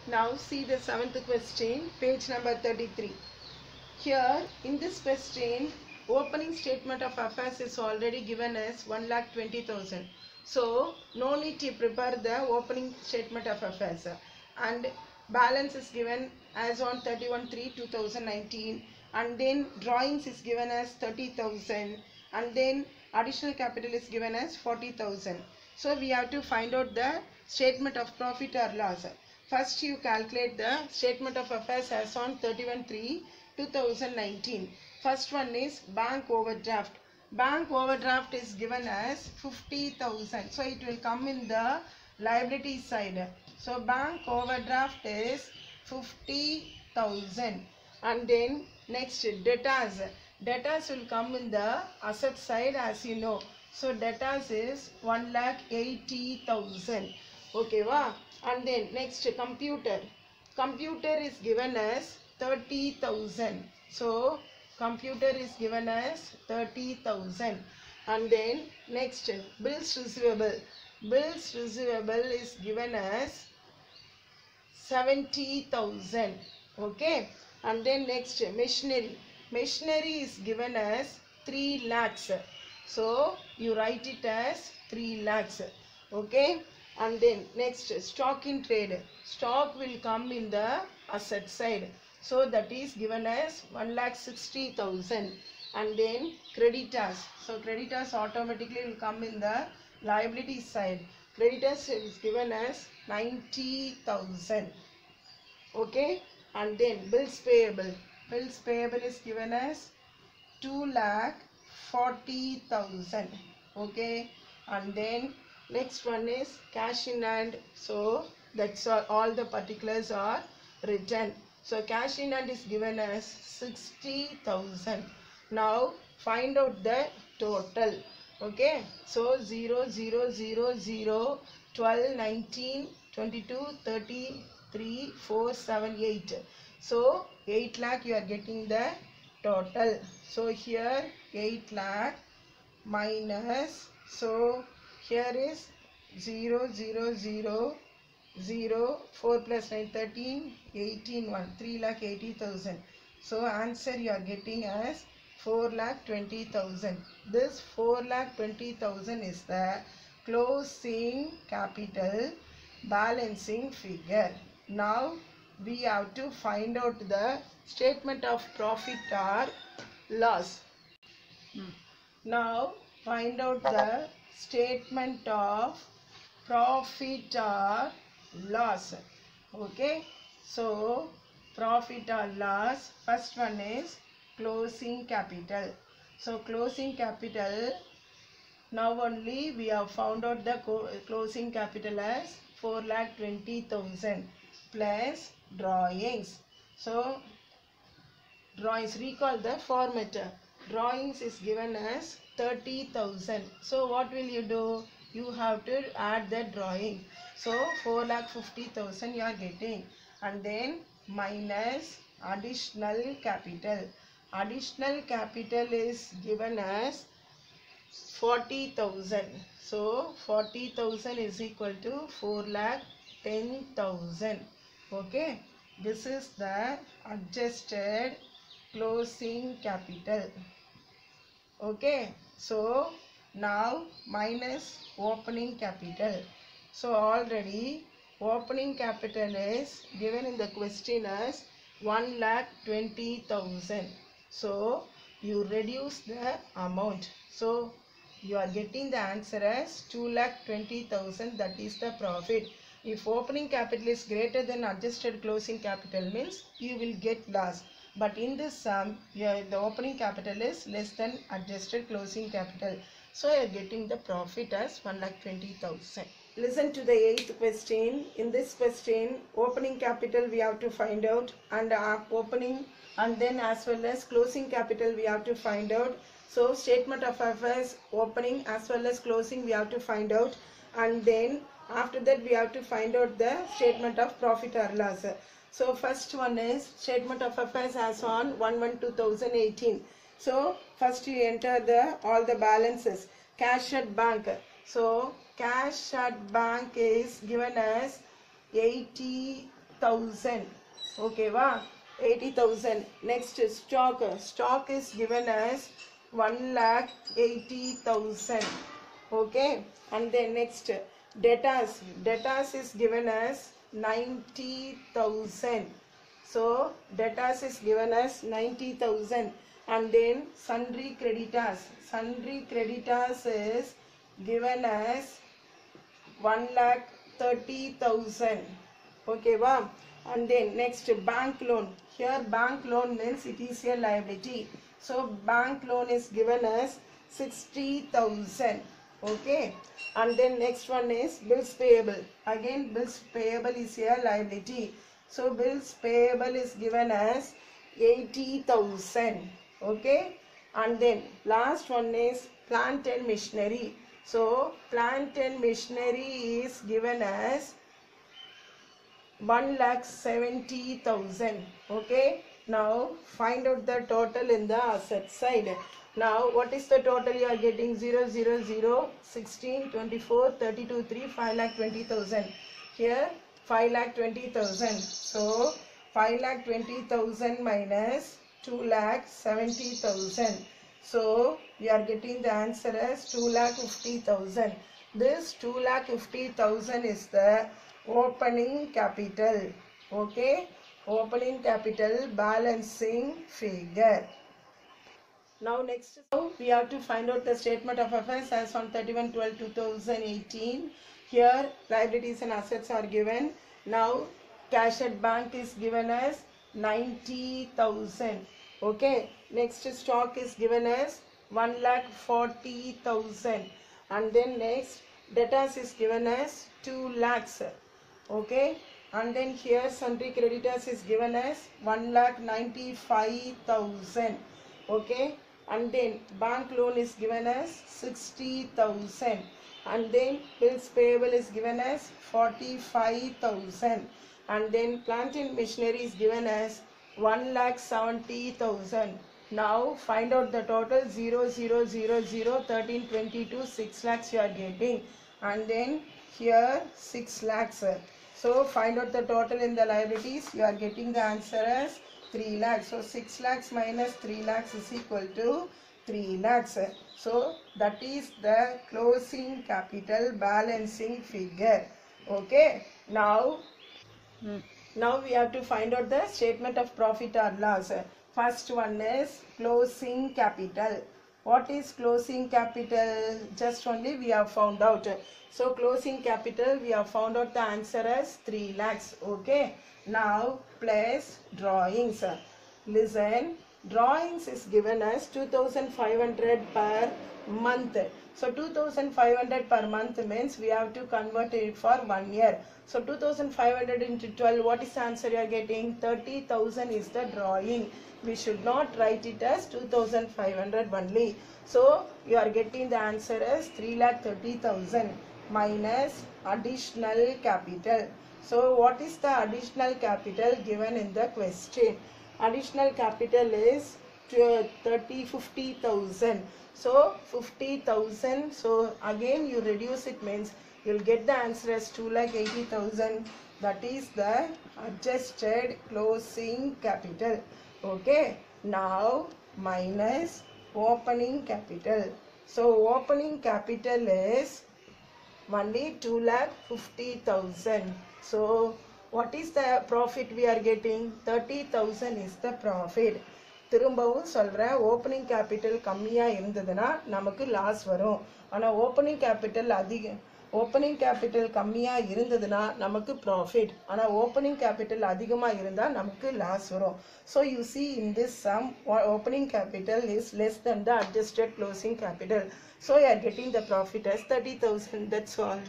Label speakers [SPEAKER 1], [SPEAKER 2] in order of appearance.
[SPEAKER 1] Now see the seventh question, page number 33. Here in this question, opening statement of affairs is already given as 1,20,000. So no need to prepare the opening statement of affairs. And balance is given as on 31/3/2019. And then drawings is given as 30,000. And then additional capital is given as 40,000. So we have to find out the statement of profit or loss. First you calculate the statement of affairs as on 31/3/2019. First one is bank overdraft. Bank overdraft is given as 50,000. So it will come in the liability side. So bank overdraft is 50,000. And then next debtors. Debtors will come in the asset side as you know. So debtors is 1,80,000. Okay, wow. And then next computer. Computer is given as 30,000. So computer is given as 30,000. And then next bills receivable. Bills receivable is given as 70,000. Okay. And then next machinery. Machinery is given as 3 lakhs. So you write it as 3 lakhs. Okay. And then next stock in trade. Stock will come in the asset side. So that is given as 1,60,000. And then creditors. So creditors automatically will come in the liability side. Creditors is given as 90,000. Okay. And then bills payable. Bills payable is given as 2,40,000. Okay. And then next one is cash in hand. So that's all the particulars are written. So cash in hand is given as 60,000. Now find out the total. Okay. So 0, 0, 0, 0, 12, 19, 22, 33, 4, 7, 8. So 8 lakh you are getting the total. So here 8 lakh minus, so here is 0, 0, 0, 0, 4 plus 9, 13, 18, 1, 3,80,000. So answer you are getting as 4,20,000. This 4,20,000 is the closing capital balancing figure. Now we have to find out the statement of profit or loss. Now find out the statement of profit or loss. Okay. So profit or loss, first one is closing capital. So closing capital, now only we have found out the closing capital as 4,20,000 plus drawings. So drawings, recall the format. Drawings is given as 30,000. So what will you do? You have to add the drawing. So 4,50,000 you are getting. And then minus additional capital. Additional capital is given as 40,000. So 40,000 is equal to 4,10,000. Okay. This is the adjusted closing capital. Okay. So now minus opening capital. So already opening capital is given in the question as 1,20,000. So you reduce the amount. So you are getting the answer as 2,20,000. That is the profit. If opening capital is greater than adjusted closing capital means you will get loss. But in this sum, the opening capital is less than adjusted closing capital. So you are getting the profit as 1,20,000. Listen to the 8th question. In this question, opening capital we have to find out, and opening and then as well as closing capital we have to find out. So statement of affairs, opening as well as closing we have to find out, and then after that we have to find out the statement of profit or loss. So first one is statement of affairs as on 1/1/2018. So first you enter all the balances. Cash at bank. So cash at bank is given as 80 80,000. Okay, wow, 80,000. Next is stock. Stock is given as 1,80,000. Okay, and then next debtors. Debtors is given as 90,000. So debtors is given as 90,000. And then sundry creditors. Sundry creditors is given as 1,30,000. Okay, wow. And then next bank loan. Here bank loan means it is a liability. So bank loan is given as 60,000. Okay. And then next one is bills payable. Again bills payable is a liability. So bills payable is given as 80,000. Okay. And then last one is plant and machinery. So plant and machinery is given as 1,70,000. Okay. Now find out the total in the asset side. Now what is the total you are getting? 0, 0, 0, 16, 24, 32, 3, 5,20,000. Here 5,20,000. So 5,20,000 minus 2,70,000. So we are getting the answer as 2,50,000. This 2,50,000 is the opening capital. Okay, opening capital balancing figure. Now next, we have to find out the statement of affairs as on 31/12/2018. Here liabilities and assets are given. Now cash at bank is given as 90,000. Okay, next stock is given as 1,40,000. And then next debtors is given as 2 lakhs. Okay, and then here sundry creditors is given as 1,95,000. Okay, and then bank loan is given as 60,000. And then bills payable is given as 45,000. And then plant and machinery is given as 1,70,000. Now find out the total. 0, 0, 0, 0, 13, 22, 6 lakhs you are getting. And then here 6 lakhs. So find out the total in the liabilities. You are getting the answer as 3 lakhs. So 6 lakhs minus 3 lakhs is equal to 3 lakhs. So that is the closing capital balancing figure. Okay. Now we have to find out the statement of profit or loss. First one is closing capital. What is closing capital? Just only we have found out. So closing capital, we have found out the answer as 3 lakhs. Okay. Now plus drawings. Listen, drawings is given as 2,500 per month. So 2,500 per month means we have to convert it for 1 year. So 2,500 into 12, what is the answer you are getting? 30,000 is the drawing. We should not write it as 2,500 only. So you are getting the answer as 3,30,000 minus additional capital. So what is the additional capital given in the question? Additional capital is 50,000. So 50,000. So again you reduce it means you will get the answer as 2,80,000. That is the adjusted closing capital. Okay. Now minus opening capital. So opening capital is only 2,50,000. So what is the profit we are getting? 30,000 is the profit. திரும்பவும் சொல்றேன், opening capital கம்மியா இருந்ததுன்னா நமக்கு loss வரும். ஆனா opening capital கம்மியா இருந்ததுன்னா நமக்கு ப்ராஃபிட். ஆனா ஓப்பனிங் கேபிட்டல் அதிகமா இருந்தா நமக்கு லாஸ் வரும். So you see in this sum, opening capital is less than the adjusted closing capital. So you are getting the profit as 30,000. That's all.